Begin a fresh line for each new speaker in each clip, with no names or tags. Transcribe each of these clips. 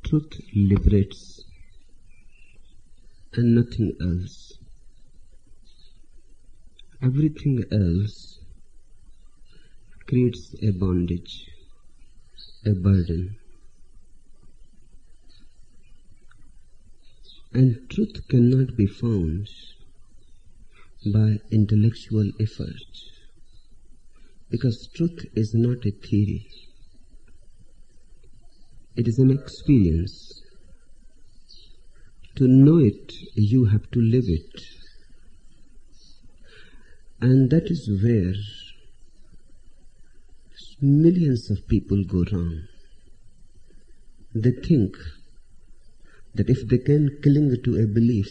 truth liberates and nothing else. Everything else creates a bondage, a burden. And truth cannot be found by intellectual effort, because truth is not a theory. It is an experience. To know it, you have to live it. And that is where millions of people go wrong. They think that if they can cling to a belief,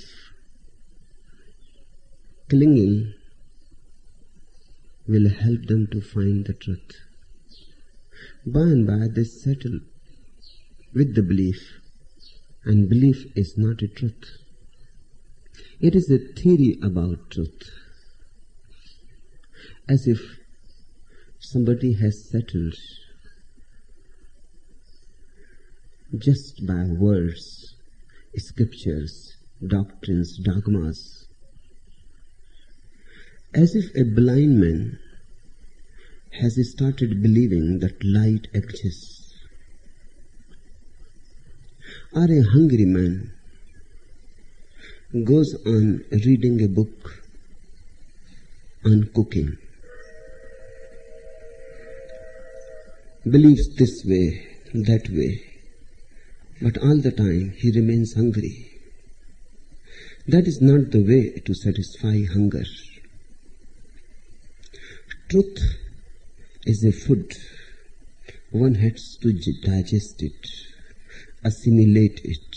clinging will help them to find the truth. By and by they settle with the belief, and belief is not a truth. It is a theory about truth. As if somebody has settled just by words, scriptures, doctrines, dogmas. As if a blind man has started believing that light exists. Or a hungry man goes on reading a book on cooking, believes this way, that way, but all the time he remains hungry. That is not the way to satisfy hunger. Truth is a food. One has to digest it, assimilate it.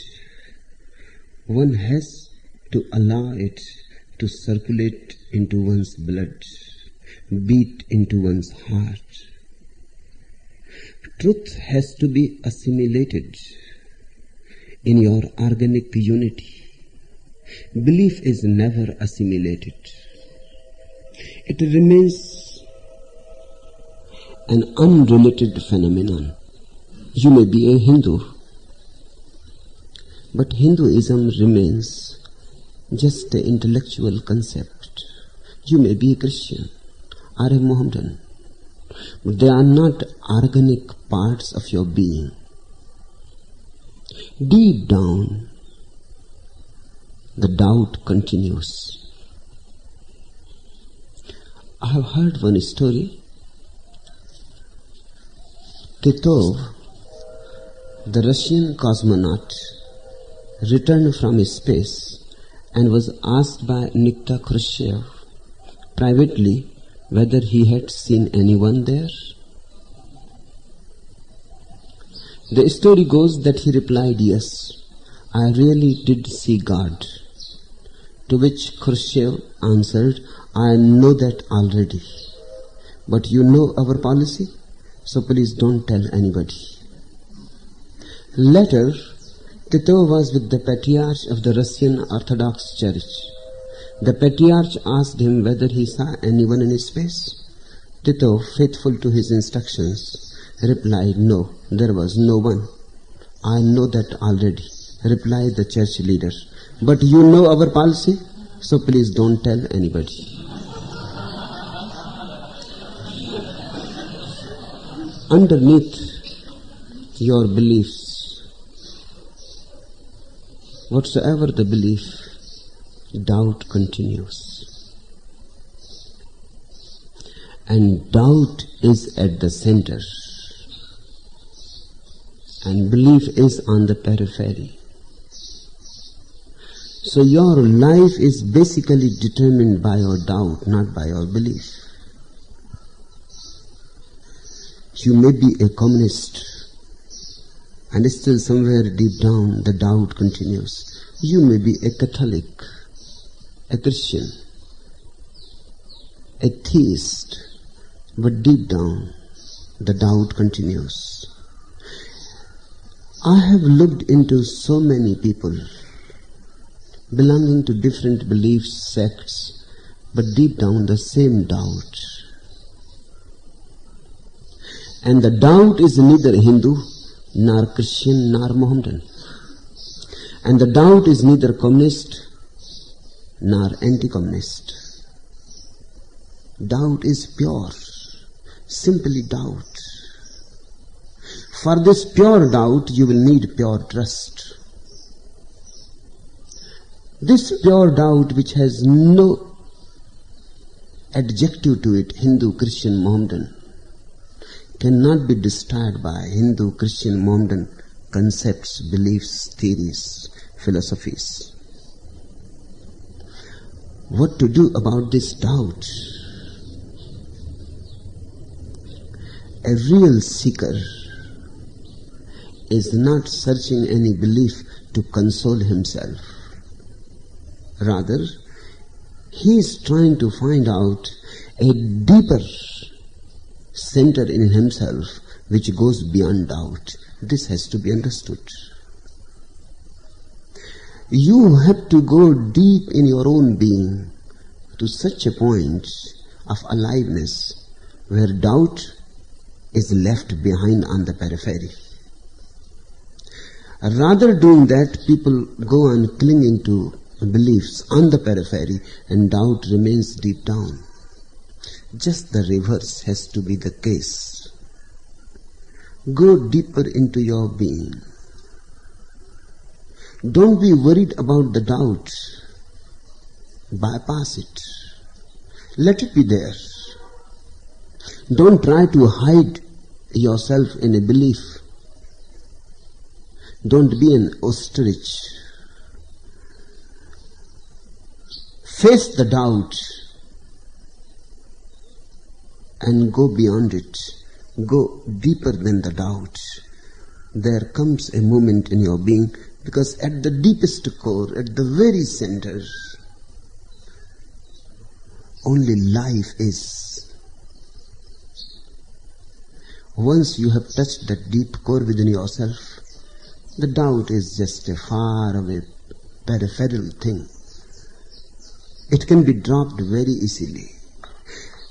One has to allow it to circulate into one's blood, beat into one's heart. Truth has to be assimilated in your organic unity. Belief is never assimilated. It remains an unrelated phenomenon. You may be a Hindu, but Hinduism remains just an intellectual concept. You may be a Christian or a Mohammedan, but they are not organic parts of your being. Deep down, the doubt continues. I have heard one story. Titov, the Russian cosmonaut, returned from space and was asked by Nikita Khrushchev privately whether he had seen anyone there. The story goes that he replied, "Yes, I really did see God." To which Khrushchev answered, "I know that already, but you know our policy, so please don't tell anybody." Later, Tito was with the Patriarch of the Russian Orthodox Church. The Patriarch asked him whether he saw anyone in space. Tito, faithful to his instructions, replied, "No, there was no one." "I know that already," replied the church leader, "but you know our policy, so please don't tell anybody." Underneath your beliefs, whatsoever the belief, doubt continues. And doubt is at the center, and belief is on the periphery. So your life is basically determined by your doubt, not by your belief. You may be a communist, and still somewhere deep down the doubt continues. You may be a Catholic, a Christian, a theist, but deep down the doubt continues. I have looked into so many people belonging to different beliefs, sects, but deep down the same doubt. And the doubt is neither Hindu nor Christian, nor Mohammedan. And the doubt is neither communist nor anti-communist. Doubt is pure, simply doubt. For this pure doubt, you will need pure trust. This pure doubt, which has no adjective to it, Hindu, Christian, Mohammedan, cannot be destroyed by Hindu, Christian, Mohammedan concepts, beliefs, theories, philosophies. What to do about this doubt? A real seeker is not searching any belief to console himself. Rather, he is trying to find out a deeper center in himself which goes beyond doubt. This has to be understood. You have to go deep in your own being to such a point of aliveness where doubt is left behind on the periphery. Rather doing that, people go on clinging to beliefs on the periphery and doubt remains deep down. Just the reverse has to be the case. Go deeper into your being. Don't be worried about the doubt. Bypass it. Let it be there. Don't try to hide yourself in a belief. Don't be an ostrich. Face the doubt and go beyond it. Go deeper than the doubt. There comes a moment in your being, because at the deepest core, at the very center, only life is. Once you have touched that deep core within yourself, the doubt is just a far away peripheral thing. It can be dropped very easily.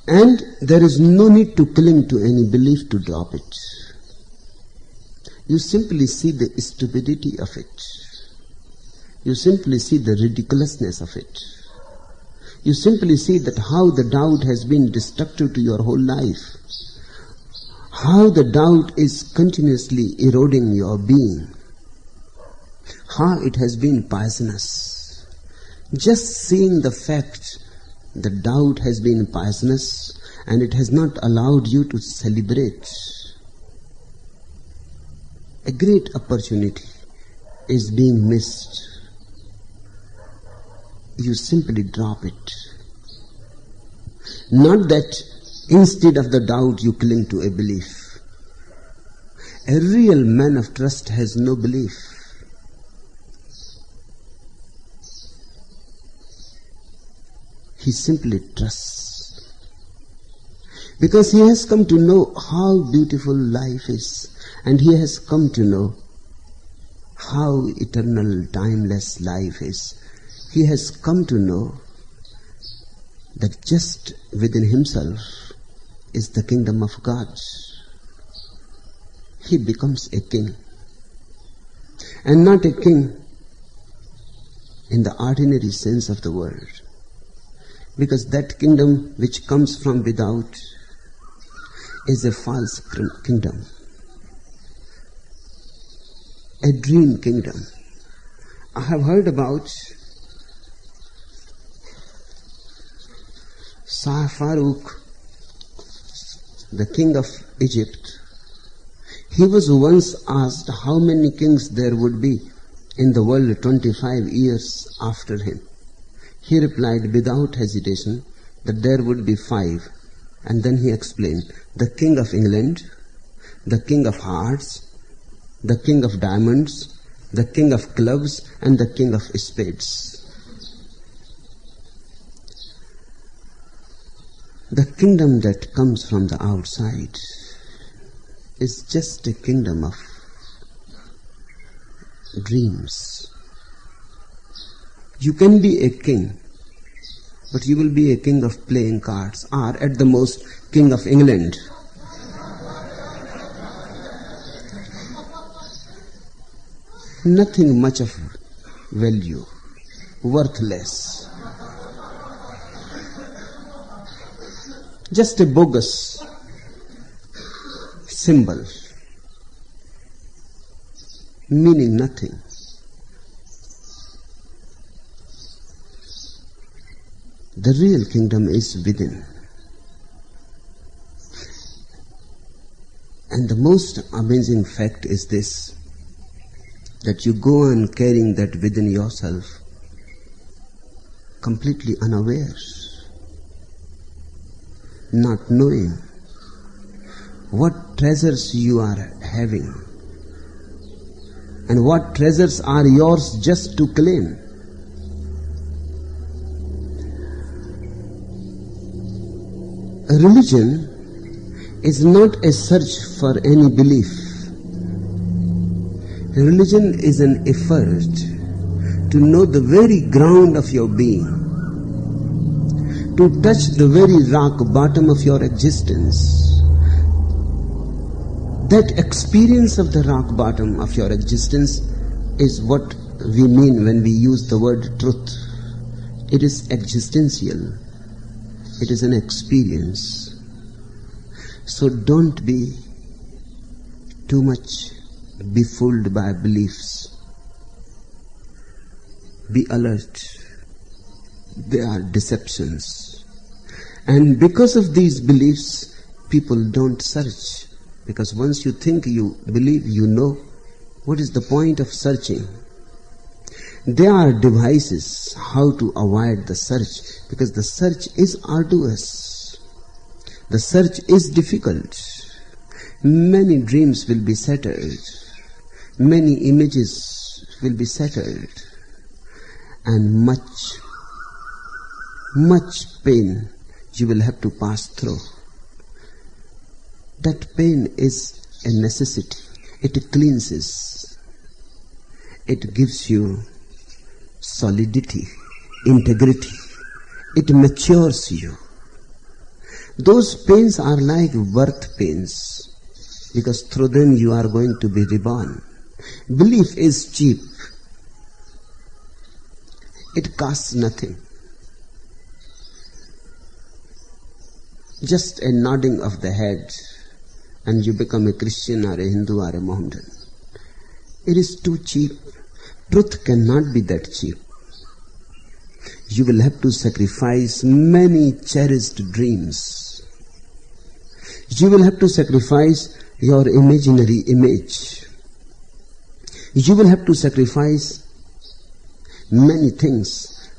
And there is no need to cling to any belief to drop it. You simply see the stupidity of it. You simply see the ridiculousness of it. You simply see that how the doubt has been destructive to your whole life. How the doubt is continuously eroding your being. How it has been poisonous. Just seeing the fact that doubt has been poisonous and it has not allowed you to celebrate. A great opportunity is being missed. You simply drop it. Not that instead of the doubt you cling to a belief. A real man of trust has no belief. He simply trusts. Because he has come to know how beautiful life is, and he has come to know how eternal, timeless life is. He has come to know that just within himself is the kingdom of God. He becomes a king. And not a king in the ordinary sense of the word. Because that kingdom which comes from without is a false kingdom. A dream kingdom. I have heard about Shah Farooq, the king of Egypt. He was once asked how many kings there would be in the world 25 years after him. He replied without hesitation that there would be 5. And then he explained, the king of England, the king of hearts, the king of diamonds, the king of clubs, and the king of spades. The kingdom that comes from the outside is just a kingdom of dreams. You can be a king, but you will be a king of playing cards, or at the most, king of England. Nothing much of value, worthless. Just a bogus symbol, meaning nothing. The real kingdom is within. And the most amazing fact is this, that you go on carrying that within yourself, completely unawares, not knowing what treasures you are having and what treasures are yours just to claim. A religion is not a search for any belief. Religion is an effort to know the very ground of your being, to touch the very rock bottom of your existence. That experience of the rock bottom of your existence is what we mean when we use the word truth. It is existential. It is an experience. So don't be too much befooled by beliefs. Be alert. They are deceptions. And because of these beliefs, people don't search. Because once you think you believe, you know, what is the point of searching? There are devices how to avoid the search, because the search is arduous. The search is difficult. Many dreams will be settled. Many images will be settled. And much pain you will have to pass through. That pain is a necessity. It cleanses. It gives you solidity, integrity. It matures you. Those pains are like birth pains, because through them you are going to be reborn. Belief is cheap. It costs nothing. Just a nodding of the head and you become a Christian or a Hindu or a Mohammedan. It is too cheap. Truth cannot be that cheap. You will have to sacrifice many cherished dreams. You will have to sacrifice your imaginary image. You will have to sacrifice many things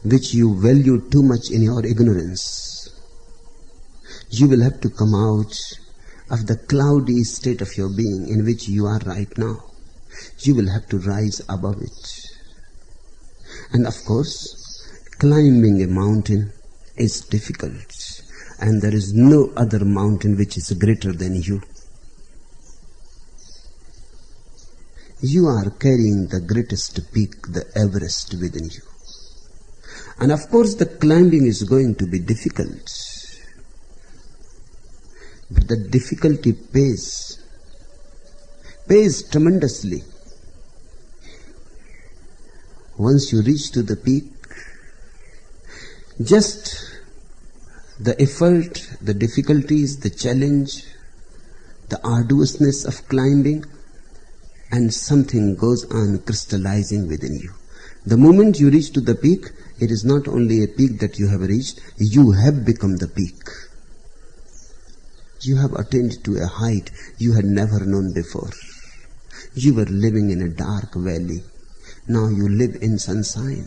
which you value too much in your ignorance. You will have to come out of the cloudy state of your being in which you are right now. You will have to rise above it. And of course, climbing a mountain is difficult, and there is no other mountain which is greater than you. You are carrying the greatest peak, the Everest, within you. And of course the climbing is going to be difficult. But the difficulty pays tremendously. Once you reach to the peak, just the effort, the difficulties, the challenge, the arduousness of climbing, and something goes on crystallizing within you. The moment you reach to the peak, it is not only a peak that you have reached, you have become the peak. You have attained to a height you had never known before. You were living in a dark valley. Now you live in sunshine.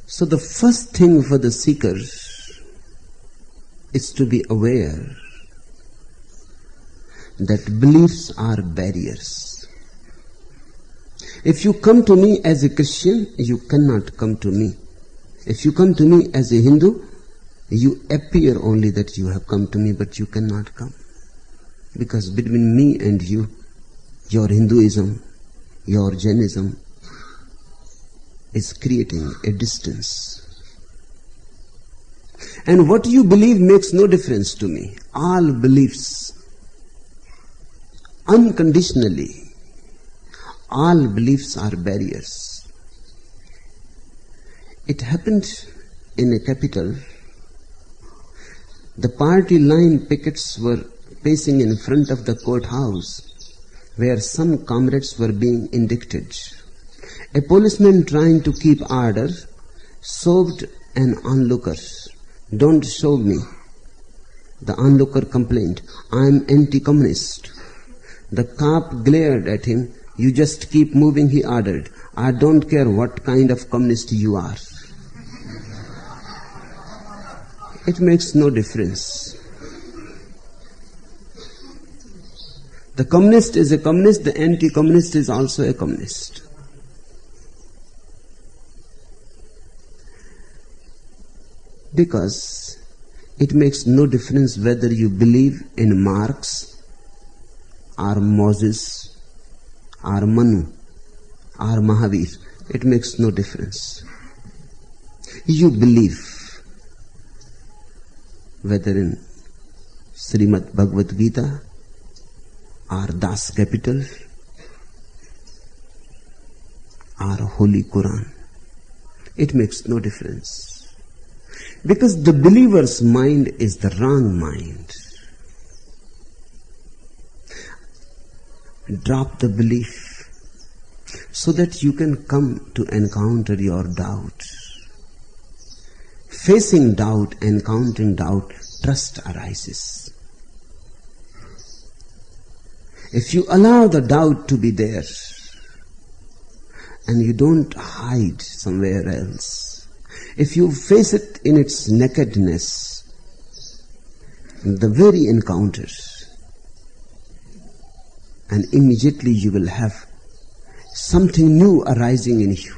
So the first thing for the seeker is to be aware that beliefs are barriers. If you come to me as a Christian, you cannot come to me. If you come to me as a Hindu, you appear only that you have come to me, but you cannot come. Because between me and you, your Hinduism, your Jainism is creating a distance. And what you believe makes no difference to me. All beliefs, unconditionally, all beliefs are barriers. It happened in a capital. The party line pickets were pacing in front of the courthouse where some comrades were being indicted. A policeman trying to keep order shoved an onlooker. "Don't shove me." The onlooker complained, "I'm anti-communist." The cop glared at him. "You just keep moving," he ordered. "I don't care what kind of communist you are." It makes no difference. The communist is a communist, the anti-communist is also a communist. Because it makes no difference whether you believe in Marx or Moses or Manu or Mahavir. It makes no difference. You believe, whether in Srimad Bhagavad Gita or Das Capital or Holy Quran. It makes no difference. Because the believer's mind is the wrong mind. Drop the belief so that you can come to encounter your doubt. Facing doubt, encountering doubt, trust arises. If you allow the doubt to be there and you don't hide somewhere else, if you face it in its nakedness, the very encounter, and immediately you will have something new arising in you,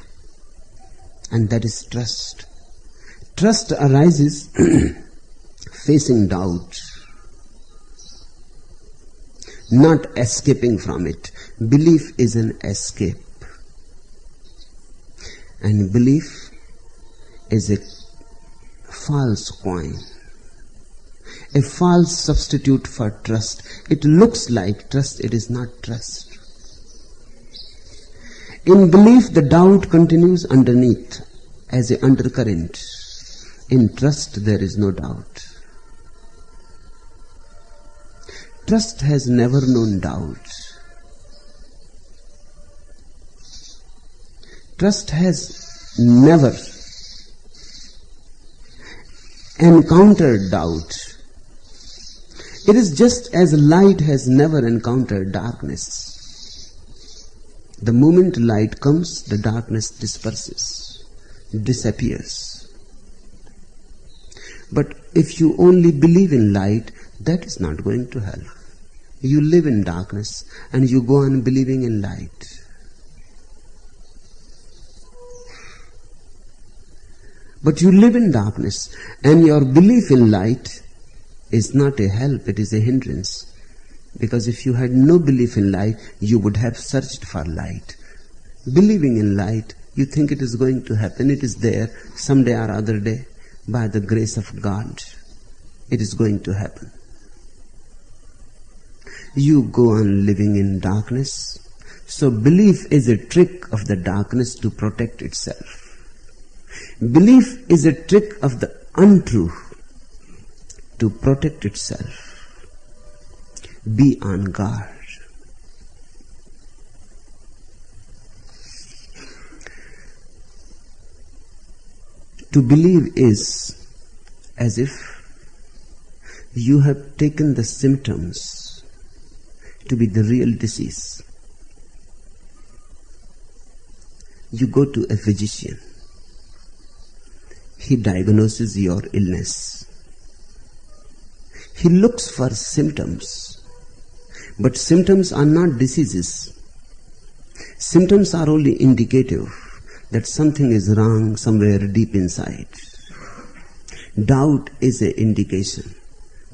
and that is trust. Trust arises facing doubt, not escaping from it. Belief is an escape, and belief is a false coin, a false substitute for trust. It looks like trust, it is not trust. In belief, the doubt continues underneath as an undercurrent. In trust, there is no doubt. Trust has never known doubt. Trust has never encountered doubt. It is just as light has never encountered darkness. The moment light comes, the darkness disperses, disappears. But if you only believe in light, that is not going to help. You live in darkness and you go on believing in light. But you live in darkness and your belief in light is not a help, it is a hindrance. Because if you had no belief in light, you would have searched for light. Believing in light, you think it is going to happen, it is there someday or other day. By the grace of God, it is going to happen. You go on living in darkness. So belief is a trick of the darkness to protect itself. Belief is a trick of the untruth to protect itself. Be on guard. To believe is as if you have taken the symptoms to be the real disease. You go to a physician. He diagnoses your illness. He looks for symptoms. But symptoms are not diseases. Symptoms are only indicative that something is wrong somewhere deep inside. Doubt is an indication.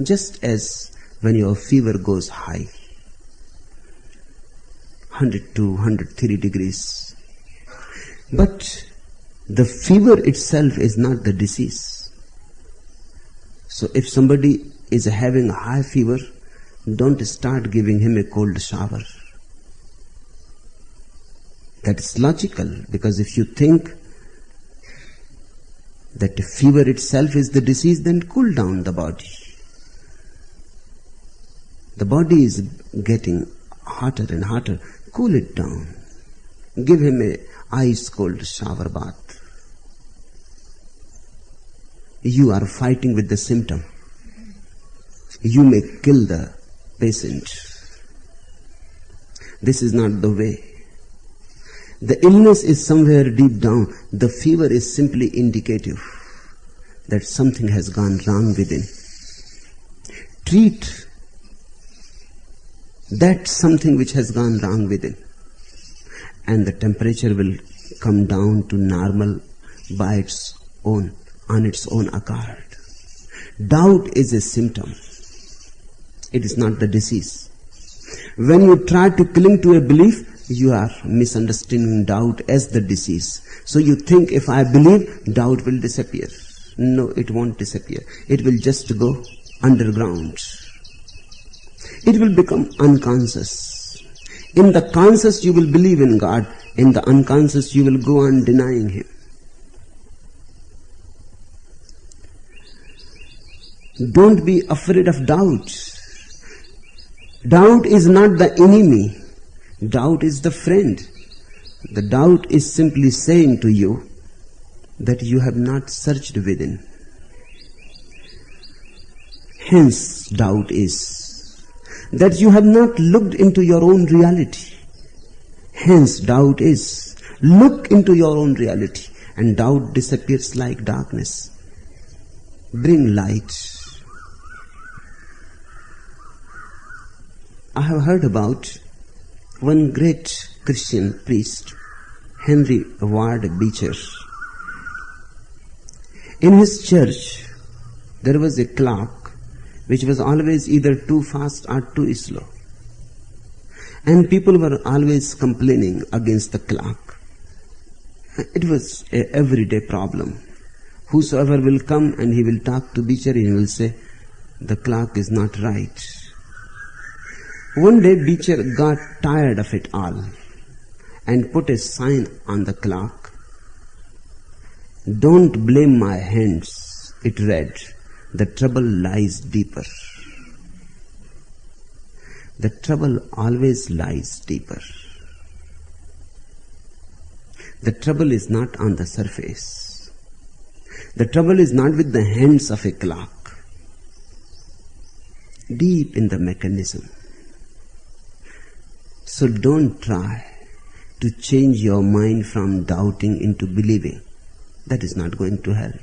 Just as when your fever goes high, 102, 103 degrees. But the fever itself is not the disease. So if somebody is having a high fever, don't start giving him a cold shower. That's logical, because if you think that the fever itself is the disease, then cool down the body. The body is getting hotter and hotter. Cool it down. Give him a ice cold shower bath. You are fighting with the symptom. You may kill the patient. This is not the way. The illness is somewhere deep down. The fever is simply indicative that something has gone wrong within. Treat that something which has gone wrong within, and the temperature will come down to normal by its own, on its own accord. Doubt is a symptom. It is not the disease. When you try to cling to a belief, you are misunderstanding doubt as the disease. So you think, if I believe, doubt will disappear. No, it won't disappear. It will just go underground. It will become unconscious. In the conscious you will believe in God. In the unconscious you will go on denying Him. Don't be afraid of doubt. Doubt is not the enemy. Doubt is the friend. The doubt is simply saying to you that you have not searched within. Hence, doubt is that you have not looked into your own reality. Hence, doubt is look into your own reality, and doubt disappears like darkness. Bring light. I have heard about one great Christian priest, Henry Ward Beecher. In his church, there was a clock which was always either too fast or too slow. And people were always complaining against the clock. It was an everyday problem. Whosoever will come and he will talk to Beecher, he will say, the clock is not right. One day Beecher got tired of it all and put a sign on the clock. Don't blame my hands, it read. The trouble lies deeper. The trouble always lies deeper. The trouble is not on the surface. The trouble is not with the hands of a clock. Deep in the mechanism. So don't try to change your mind from doubting into believing. That is not going to help.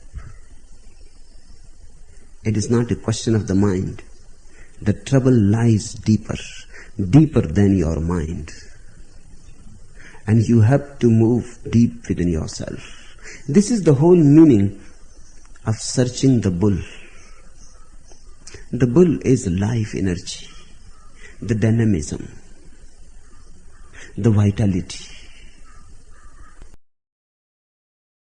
It is not a question of the mind. The trouble lies deeper, deeper than your mind. And you have to move deep within yourself. This is the whole meaning of searching the bull. The bull is life energy, the dynamism, the vitality.